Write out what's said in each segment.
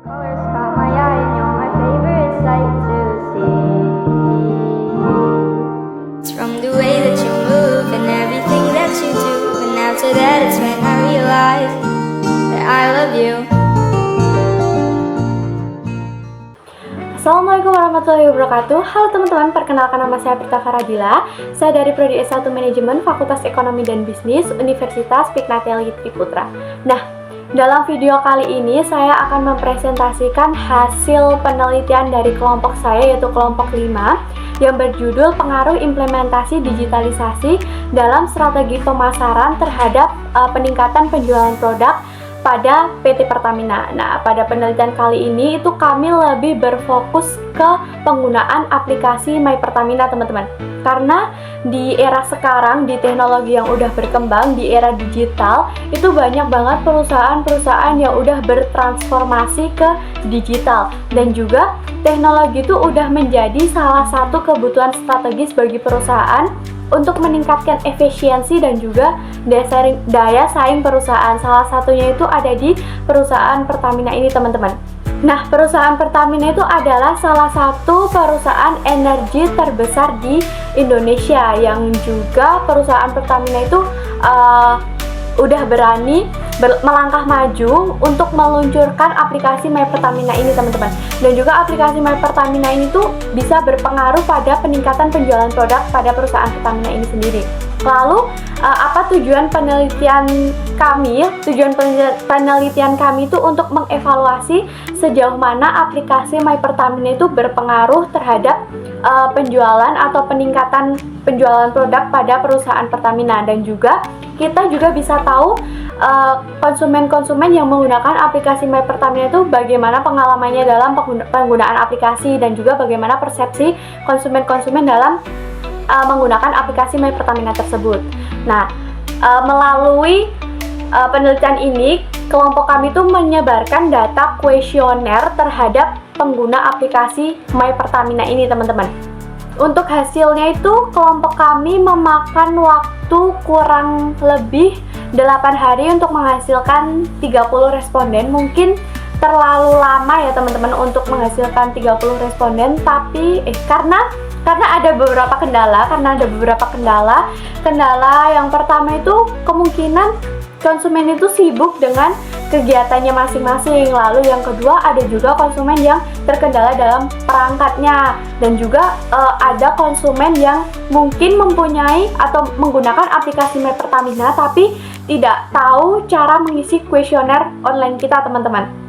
Colors caught my eye and you're my favorite sight to see. It's from the way that you move and everything that you do. And after that it's when I realize that I love you. Assalamualaikum warahmatullahi wabarakatuh. Halo teman-teman, perkenalkan nama saya Prita Faradila. Saya dari Prodi S1 Manajemen Fakultas Ekonomi dan Bisnis Universitas Piknateli Triputra. Nah, dalam video kali ini saya akan mempresentasikan hasil penelitian dari kelompok saya, yaitu kelompok 5, yang berjudul Pengaruh Implementasi Digitalisasi dalam Strategi Pemasaran terhadap peningkatan penjualan produk pada PT Pertamina. Nah, pada penelitian kali ini itu kami lebih berfokus ke penggunaan aplikasi My Pertamina, teman-teman. Karena di era sekarang, di teknologi yang udah berkembang, di era digital, itu banyak banget perusahaan-perusahaan yang udah bertransformasi ke digital. Dan juga teknologi itu udah menjadi salah satu kebutuhan strategis bagi perusahaan untuk meningkatkan efisiensi dan juga daya saing perusahaan. Salah satunya itu ada di perusahaan Pertamina ini, teman-teman. Nah, perusahaan Pertamina itu adalah salah satu perusahaan energi terbesar di Indonesia, yang juga perusahaan Pertamina itu udah berani melangkah maju untuk meluncurkan aplikasi My Pertamina ini, teman-teman. Dan juga aplikasi My Pertamina ini tuh bisa berpengaruh pada peningkatan penjualan produk pada perusahaan Pertamina ini sendiri. Lalu, apa tujuan penelitian kami? Tujuan penelitian kami itu untuk mengevaluasi sejauh mana aplikasi My Pertamina itu berpengaruh terhadap penjualan atau peningkatan penjualan produk pada perusahaan Pertamina. Dan juga kita juga bisa tahu konsumen-konsumen yang menggunakan aplikasi My Pertamina itu bagaimana pengalamannya dalam penggunaan aplikasi, dan juga bagaimana persepsi konsumen-konsumen dalam menggunakan aplikasi My Pertamina tersebut. Nah, melalui penelitian ini, kelompok kami itu menyebarkan data kuesioner terhadap pengguna aplikasi My Pertamina ini, teman-teman. Untuk hasilnya itu, kelompok kami memakan waktu kurang lebih 8 hari untuk menghasilkan 30 responden. Mungkin terlalu lama ya teman-teman untuk menghasilkan 30 responden, tapi karena ada beberapa kendala. Kendala yang pertama itu kemungkinan konsumen itu sibuk dengan kegiatannya masing-masing. Lalu yang kedua, ada juga konsumen yang terkendala dalam perangkatnya, dan juga ada konsumen yang mungkin mempunyai atau menggunakan aplikasi My Pertamina tapi tidak tahu cara mengisi kuesioner online kita, teman-teman.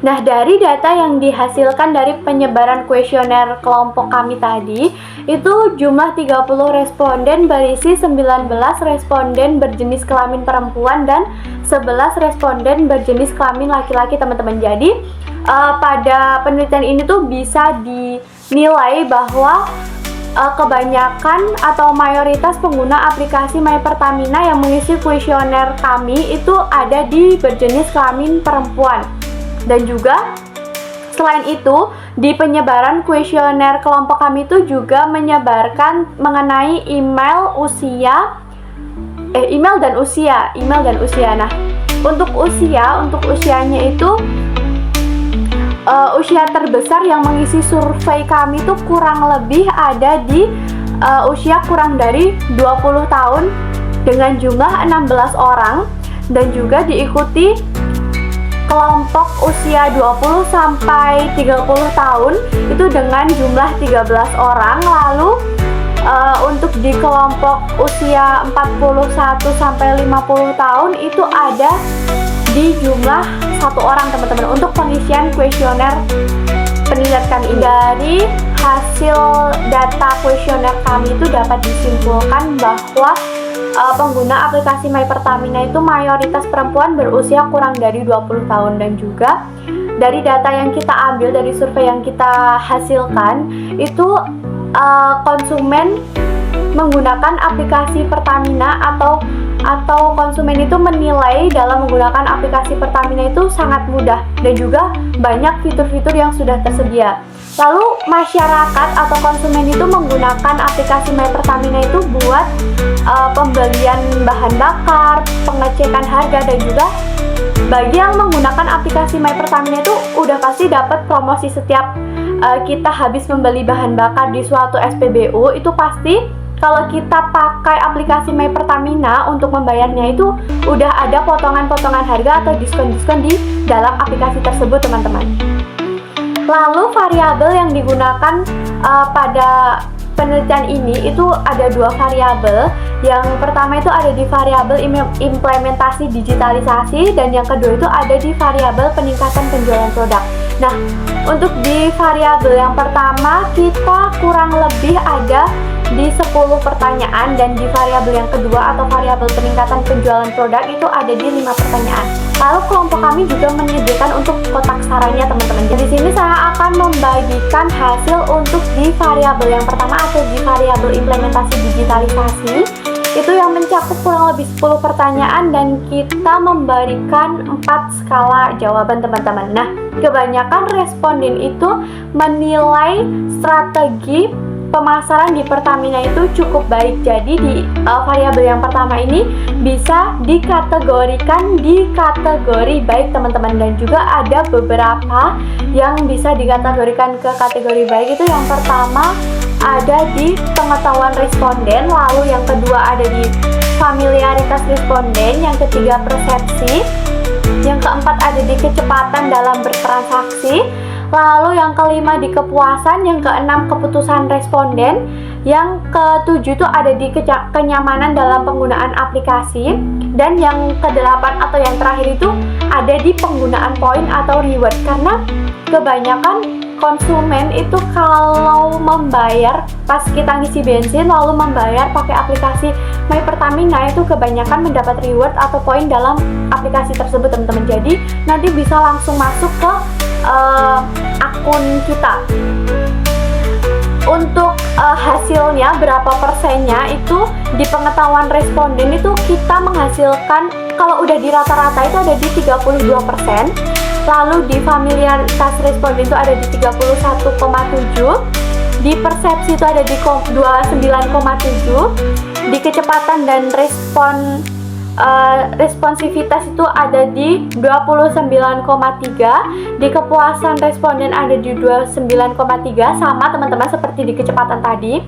Nah, dari data yang dihasilkan dari penyebaran kuesioner kelompok kami tadi, itu jumlah 30 responden berisi 19 responden berjenis kelamin perempuan dan 11 responden berjenis kelamin laki-laki, teman-teman. Jadi, pada penelitian ini tuh bisa dinilai bahwa kebanyakan atau mayoritas pengguna aplikasi My Pertamina yang mengisi kuesioner kami itu ada di berjenis kelamin perempuan. Dan juga selain itu, di penyebaran kuesioner kelompok kami itu juga menyebarkan mengenai email dan usia. Nah, untuk usianya itu usia terbesar yang mengisi survei kami itu kurang lebih ada di usia kurang dari 20 tahun dengan jumlah 16 orang, dan juga diikuti kelompok usia 20 sampai 30 tahun itu dengan jumlah 13 orang. Lalu untuk di kelompok usia 41 sampai 50 tahun itu ada di jumlah 1 orang, teman-teman, untuk pengisian kuesioner penelitian kami ini. Dari hasil data kuesioner kami itu dapat disimpulkan bahwa pengguna aplikasi My Pertamina itu mayoritas perempuan berusia kurang dari 20 tahun. Dan juga dari data yang kita ambil, dari survei yang kita hasilkan, itu konsumen menggunakan aplikasi Pertamina atau konsumen itu menilai dalam menggunakan aplikasi Pertamina itu sangat mudah, dan juga banyak fitur-fitur yang sudah tersedia. Lalu masyarakat atau konsumen itu menggunakan aplikasi My Pertamina itu buat pembelian bahan bakar, pengecekan harga, dan juga bagi yang menggunakan aplikasi My Pertamina itu udah pasti dapat promosi setiap kita habis membeli bahan bakar di suatu SPBU. Itu pasti kalau kita pakai aplikasi My Pertamina untuk membayarnya itu udah ada potongan-potongan harga atau diskon-diskon di dalam aplikasi tersebut, teman-teman. Lalu variabel yang digunakan pada penelitian ini itu ada 2 variabel. Yang pertama itu ada di variabel implementasi digitalisasi, dan yang kedua itu ada di variabel peningkatan penjualan produk. Nah, untuk di variabel yang pertama kita kurang lebih ada di 10 pertanyaan, dan di variabel yang kedua atau variabel peningkatan penjualan produk itu ada di 5 pertanyaan. Lalu kelompok kami juga menyediakan untuk kotak sarannya, teman-teman. Jadi di sini saya akan membagikan hasil untuk di variabel yang pertama atau di variabel implementasi digitalisasi. Itu yang mencakup kurang lebih 10 pertanyaan, dan kita memberikan 4 skala jawaban, teman-teman. Nah, kebanyakan responden itu menilai strategi pemasaran di Pertamina itu cukup baik. Jadi di variabel yang pertama ini bisa dikategorikan di kategori baik, teman-teman, dan juga ada beberapa yang bisa dikategorikan ke kategori baik. Itu yang pertama ada di pengetahuan responden, lalu yang kedua ada di familiaritas responden, yang ketiga persepsi, yang keempat ada di kecepatan dalam bertransaksi, lalu yang kelima di kepuasan, yang keenam keputusan responden, yang ketujuh itu ada di kenyamanan dalam penggunaan aplikasi, dan yang kedelapan atau yang terakhir itu ada di penggunaan poin atau reward. Karena kebanyakan konsumen itu kalau membayar pas kita ngisi bensin lalu membayar pakai aplikasi My Pertamina itu kebanyakan mendapat reward atau poin dalam aplikasi tersebut, teman-teman. Jadi nanti bisa langsung masuk ke akun kita. Untuk hasilnya berapa persennya itu di pengetahuan responden itu kita menghasilkan, kalau udah di rata-rata itu ada di 32%. Lalu di familiaritas responden itu ada di 31,7, di persepsi itu ada di 29,7, di kecepatan dan responsivitas itu ada di 29,3, di kepuasan responden ada di 29,3, sama teman-teman seperti di kecepatan tadi.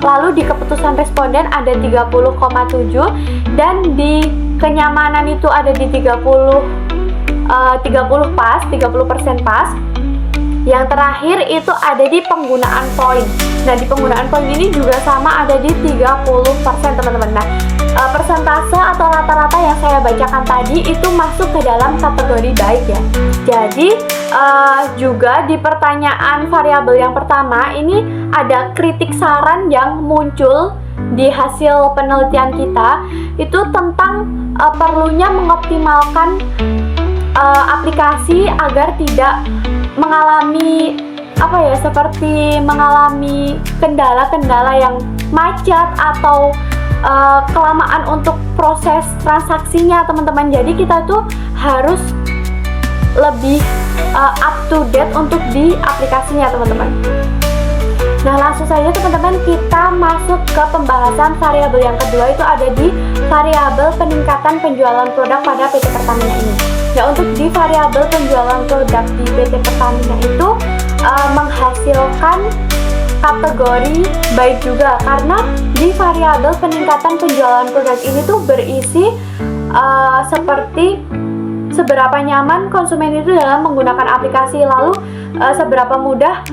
Lalu di keputusan responden ada 30,7, dan di kenyamanan itu ada di 30% pas. Yang terakhir itu ada di penggunaan poin. Nah, di penggunaan poin ini juga sama ada di 30%, teman-teman. Nah, persentase atau rata-rata yang saya bacakan tadi itu masuk ke dalam kategori baik ya. Jadi juga di pertanyaan variabel yang pertama ini ada kritik saran yang muncul di hasil penelitian kita itu tentang perlunya mengoptimalkan aplikasi agar tidak mengalami seperti mengalami kendala-kendala yang macet atau kelamaan untuk proses transaksinya, teman-teman. Jadi kita tuh harus lebih up to date untuk di aplikasinya, teman-teman. Nah, langsung saja teman-teman kita masuk ke pembahasan variabel yang kedua, itu ada di variabel peningkatan penjualan produk pada PT Pertamina ini. Nah, untuk di variabel penjualan produk di PT Pertamina itu menghasilkan kategori baik juga, karena di variabel peningkatan penjualan produk ini tuh berisi seperti seberapa nyaman konsumen itu dalam menggunakan aplikasi, lalu seberapa mudah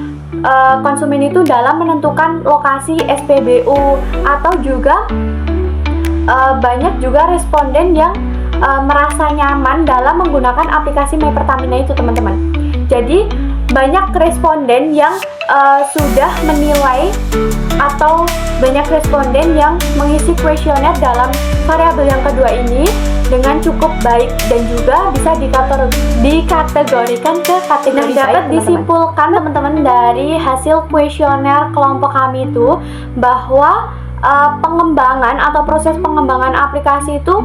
konsumen itu dalam menentukan lokasi SPBU, atau juga banyak juga responden yang merasa nyaman dalam menggunakan aplikasi My Pertamina itu, teman-teman. Jadi banyak responden yang sudah menilai atau banyak responden yang mengisi kuesioner dalam variabel yang kedua ini dengan cukup baik dan juga bisa dikategorikan ke kategori baik. Dapat disimpulkan teman-teman dari hasil kuesioner kelompok kami itu bahwa pengembangan atau proses pengembangan aplikasi itu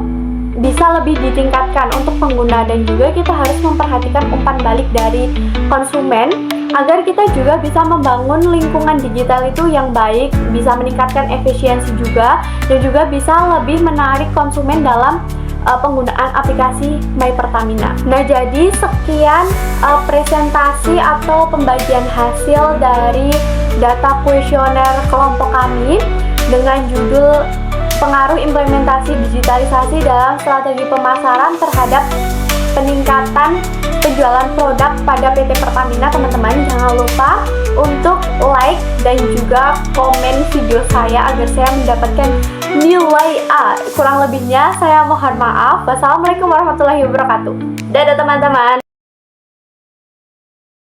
bisa lebih ditingkatkan untuk pengguna, dan juga kita harus memperhatikan umpan balik dari konsumen agar kita juga bisa membangun lingkungan digital itu yang baik, bisa meningkatkan efisiensi juga, dan juga bisa lebih menarik konsumen dalam penggunaan aplikasi My Pertamina. Nah, jadi sekian presentasi atau pembagian hasil dari data kuesioner kelompok kami dengan judul pengaruh implementasi digitalisasi dalam strategi pemasaran terhadap peningkatan penjualan produk pada PT Pertamina. Teman-teman jangan lupa untuk like dan juga komen video saya agar saya mendapatkan nilai A. Kurang lebihnya saya mohon maaf. Wassalamualaikum warahmatullahi wabarakatuh. Dadah teman-teman.